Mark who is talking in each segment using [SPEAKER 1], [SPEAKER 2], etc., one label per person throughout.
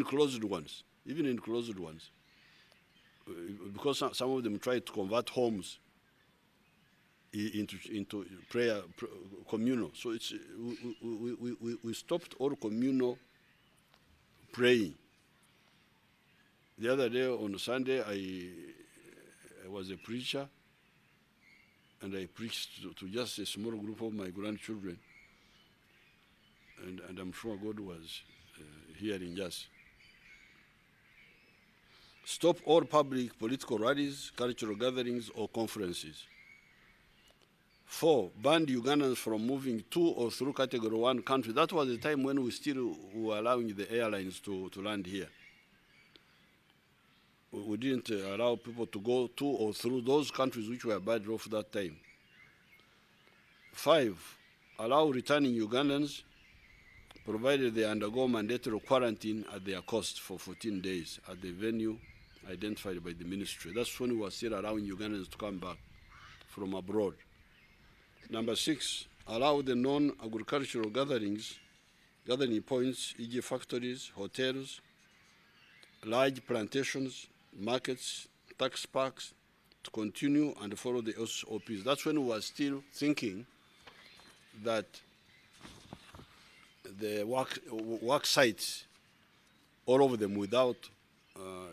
[SPEAKER 1] in closed ones, because some of them try to convert homes into prayer communal. So it's we stopped all communal praying. The other day on Sunday, I was a preacher, and I preached to just a small group of my grandchildren, and I'm sure God was hearing us. Stop all public political rallies, cultural gatherings, or conferences. 4, ban Ugandans from moving to or through Category 1 country. That was the time when we still were allowing the airlines to land here. We didn't allow people to go to or through those countries which were bad off that time. 5, allow returning Ugandans, provided they undergo mandatory quarantine at their cost for 14 days at the venue identified by the ministry. That's when we were still allowing Ugandans to come back from abroad. Number 6, allow the non-agricultural gathering points, e.g. factories, hotels, large plantations, markets, tax parks, to continue and follow the SOPs. That's when we were still thinking that the work sites, all of them without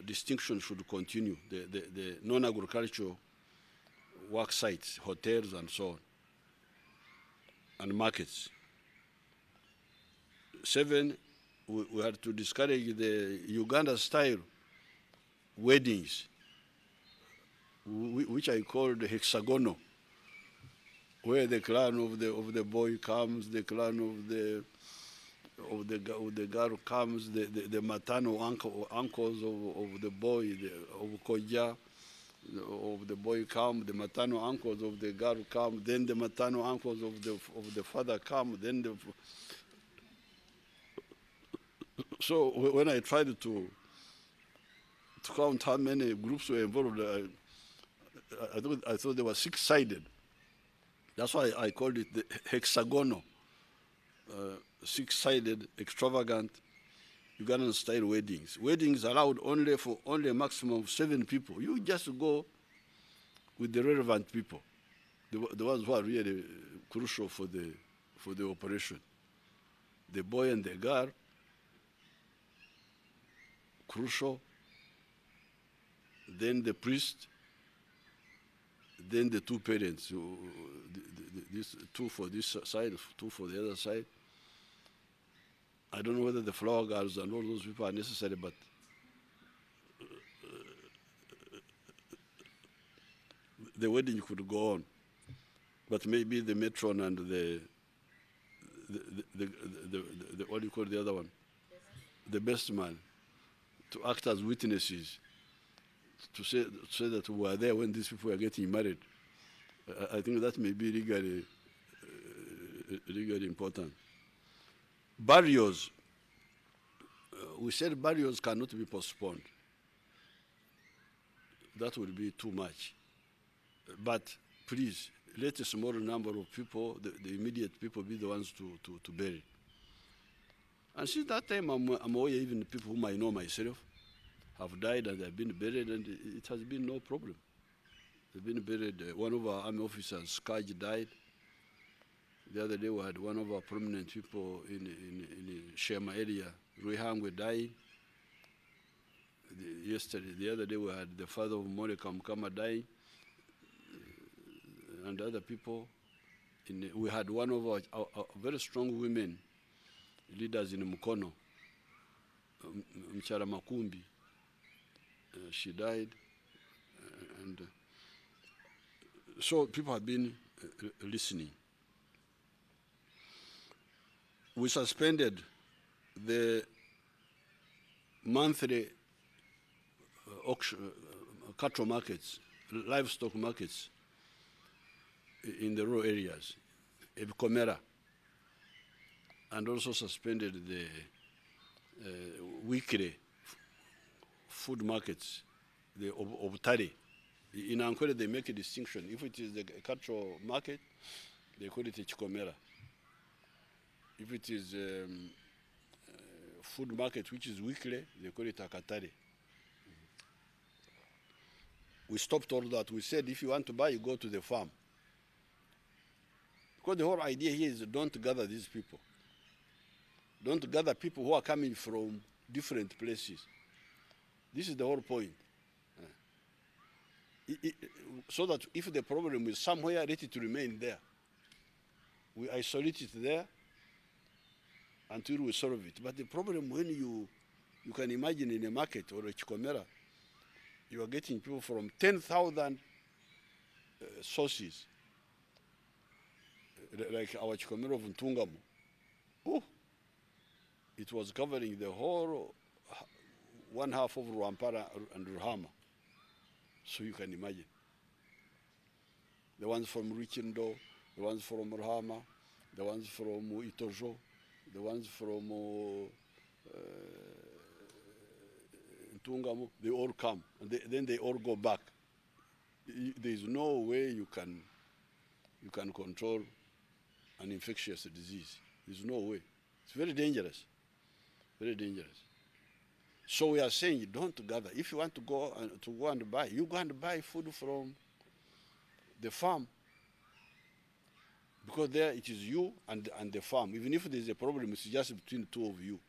[SPEAKER 1] distinction, should continue, the non-agricultural work sites, hotels and so on, and markets. 7, we had to discourage the Uganda-style weddings, which I called hexagonal, where the clan of the boy comes, the clan of the girl comes, the maternal uncles of the boy, of Koja, of the boy come, the maternal uncles of the girl come, then the maternal uncles of the father come, then the... So when I tried to count how many groups were involved, I thought they were 6-sided. That's why I called it the hexagonal, 6-sided, extravagant Ugandan-style weddings. Weddings allowed only for a maximum of 7 people. You just go with the relevant people, the ones who are really crucial for the operation. The boy and the girl, crucial. Then the priest. Then the 2 parents, this 2 for this side, 2 for the other side. I don't know whether the flower girls and all those people are necessary, but the wedding could go on. But maybe the matron and the what do you call the other one? The best man, to act as witnesses, to say that we were there when these people were getting married. I think that may be legally important. Barriers. We said barriers cannot be postponed. That would be too much. But please, let a small number of people, the immediate people, be the ones to bury. And since that time, I'm aware even people whom I know myself have died and they've been buried, and it has been no problem. They've been buried. One of our army officers, Skaj, died. The other day we had one of our prominent people in the Shema area, Ruihangwe, dying. The other day we had the father of Monica Mukama dying, and other people. We had one of our very strong women leaders in Mukono, Mchara Makumbi. She died, and so people have been listening. We suspended the monthly auction, cattle markets, livestock markets in the rural areas, Ebikomera, and also suspended the weekly food markets, the Obutari. In Ankola, they make a distinction. If it is the cattle market, they call it a Chikomera. If it is food market, which is weekly. They call it Akatare. We stopped all that. We said, if you want to buy, you go to the farm. Because the whole idea here is don't gather these people. Don't gather people who are coming from different places. This is the whole point. So that if the problem is somewhere, let it remain there. We isolate it there until we solve it. But the problem when you can imagine in a market or a chikomera, you are getting people from 10,000 sources, like our chikomera of Ntungamo. Oh, it was covering the whole one half of Rwampara and Ruhama. So you can imagine. The ones from Ruchindo, the ones from Ruhama, the ones from Itojo, the ones from Ntungamo, they all come, and then they all go back. There is no way you can control an infectious disease. There's no way. It's very dangerous, very dangerous. So we are saying, don't gather. If you want to go and buy, you go and buy food from the farm. Because there it is you and the farm. Even if there's a problem, it's just between the two of you.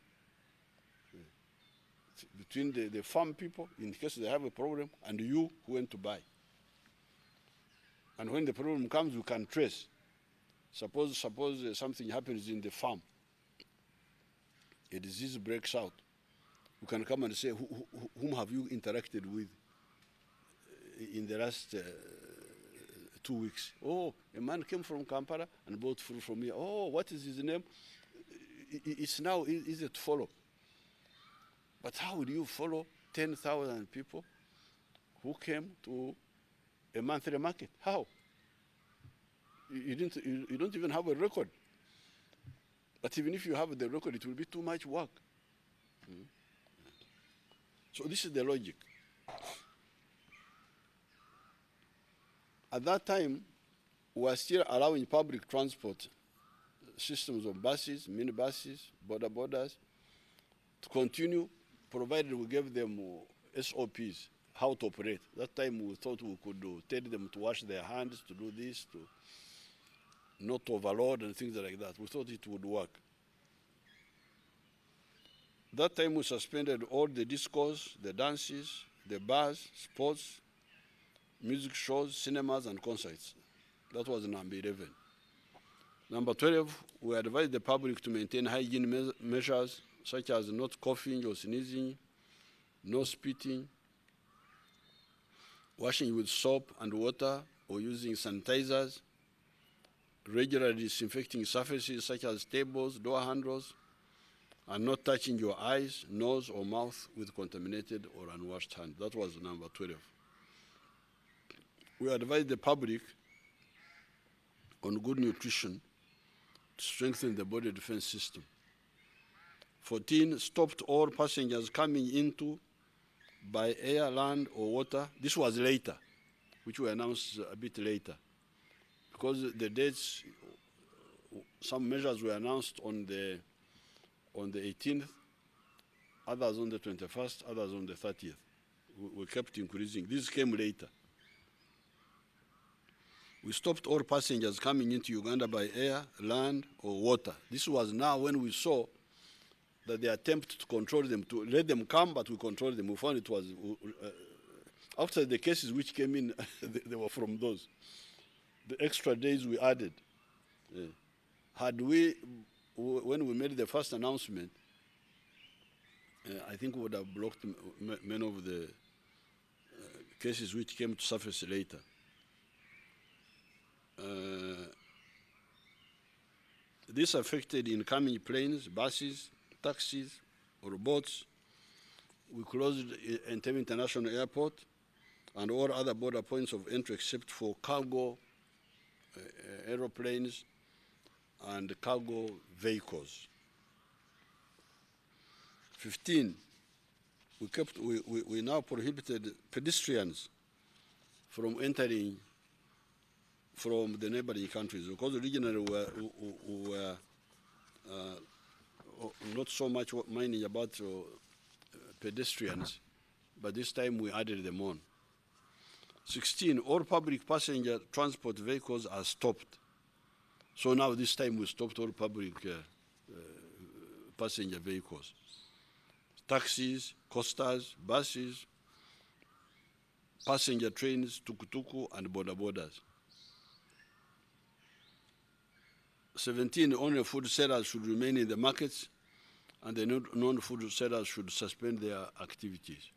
[SPEAKER 1] It's between the farm people, in case they have a problem, and you who went to buy. And when the problem comes, we can trace. Suppose something happens in the farm. A disease breaks out. We can come and say, whom have you interacted with in the last 2 weeks? Oh, a man came from Kampala and bought food from here. Oh, what is his name? It's now easy to follow. But how will you follow 10,000 people who came to a monthly market? How? You don't even have a record. But even if you have the record, it will be too much work. So this is the logic. At that time, we were still allowing public transport systems of buses, minibuses, borders, to continue, provided we gave them SOPs, how to operate. That time we thought we could tell them to wash their hands, to do this, to not overload and things like that. We thought it would work. That time we suspended all the discos, the dances, the bars, sports, music shows, cinemas, and concerts. That was number 11. Number 12, we advised the public to maintain hygiene measures, such as not coughing or sneezing, no spitting, washing with soap and water or using sanitizers, regularly disinfecting surfaces such as tables, door handles, and not touching your eyes, nose, or mouth with contaminated or unwashed hands. That was number 12. We advise the public on good nutrition to strengthen the body defense system. 14, stopped all passengers coming into by air, land, or water. This was later, which we announced a bit later. Because the dates, some measures were announced on the 18th, others on the 21st, others on the 30th. We kept increasing. This came later. We stopped all passengers coming into Uganda by air, land, or water. This was now when we saw that the attempt to control them, to let them come, but we controlled them. We found it was, after the cases which came in, they were from those. The extra days we added. Had we, when we made the first announcement, I think we would have blocked many of the cases which came to surface later. This affected incoming planes, buses, taxis, or boats. We closed Entebbe International Airport and all other border points of entry except for cargo aeroplanes and cargo vehicles. 15, we now prohibited pedestrians from entering from the neighboring countries, because originally we were not so much minding about pedestrians, but this time we added them on. 16, all public passenger transport vehicles are stopped. So now this time we stopped all public passenger vehicles. Taxis, coasters, buses, passenger trains, tukutuku, and boda bodas. 17, only food sellers should remain in the markets, and the non-food sellers should suspend their activities.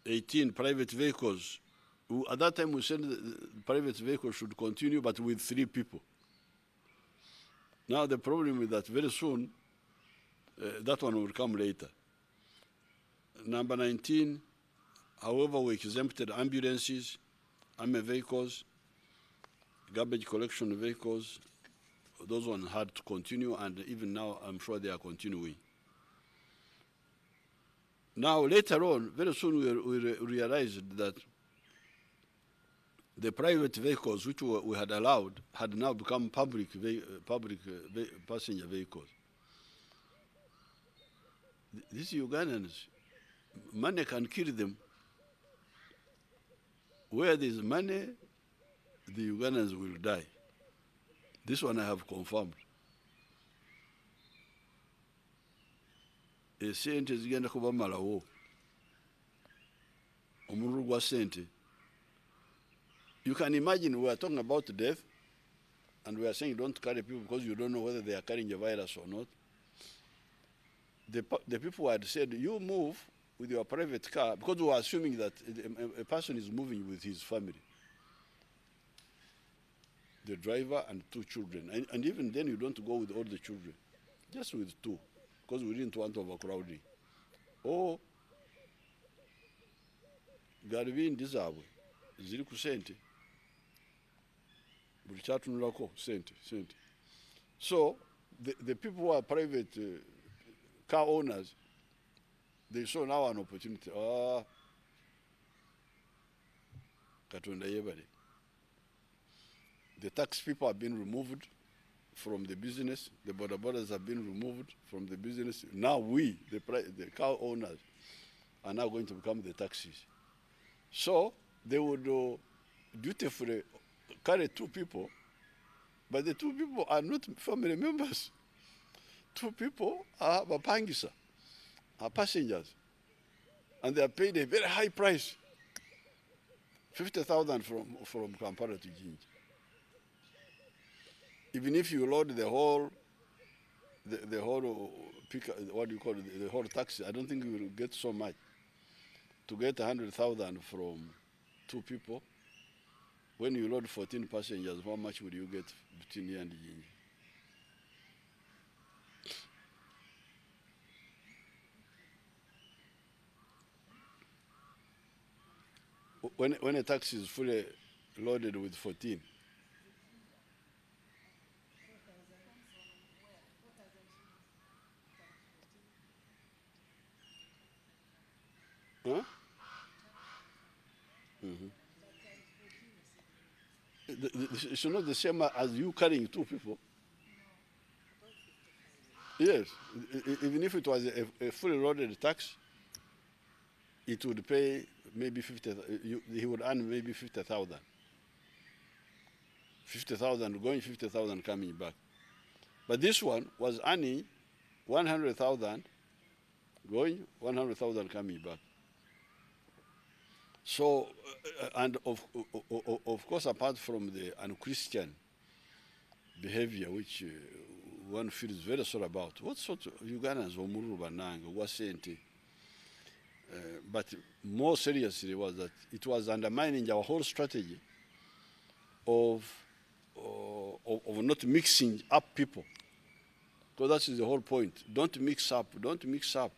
[SPEAKER 1] 18, private vehicles. At that time, we said the private vehicles should continue, but with 3 people. Now the problem is that very soon, that one will come later. Number 19, however, we exempted ambulances, army vehicles, garbage collection vehicles. Those ones had to continue, and even now, I'm sure they are continuing. Now, later on, very soon we realized that the private vehicles which we had allowed had now become public passenger vehicles. These Ugandans, money can kill them. Where there's money, the Ugandans will die. This one I have confirmed. Sente zigenda kuba malawo. Omululu gwa sente. You can imagine we are talking about death, and we are saying don't carry people because you don't know whether they are carrying a virus or not. The people had said, you move with your private car, because we were assuming that a person is moving with his family. The driver and 2 children. And even then you don't go with all the children, just with 2, because we didn't want overcrowding. Or, Garvin Dizabwe, Ziriku Sente. Sente. So, the people who are private car owners, they saw now an opportunity. Katonda yebale. The tax people have been removed from the business. The border borders have been removed from the business. Now we, the car owners, are now going to become the taxis. So they would dutifully carry 2 people, but the 2 people are not family members. 2 people are bapangisa, are passengers, and they are paid a very high price, 50,000 from Kampala to Jinja. Even if you load the whole what do you call it, the whole taxi, I don't think you will get so much. To get 100,000 from 2 people, when you load 14 passengers, how much would you get between here and Jinja? When a taxi is fully loaded with 14, huh? It's not the same as you carrying 2 people. Yes, even if it was a fully loaded tax, it would pay maybe 50. He would earn maybe 50,000. 50,000 going, 50,000 coming back. But this one was earning 100,000 going, 100,000 coming back. So, and of course, apart from the unchristian behavior, which one feels very sorry about, what sort of Ugandans omuru bananga wasente? But more seriously was that it was undermining our whole strategy of not mixing up people. Because that is the whole point. Don't mix up. Don't mix up.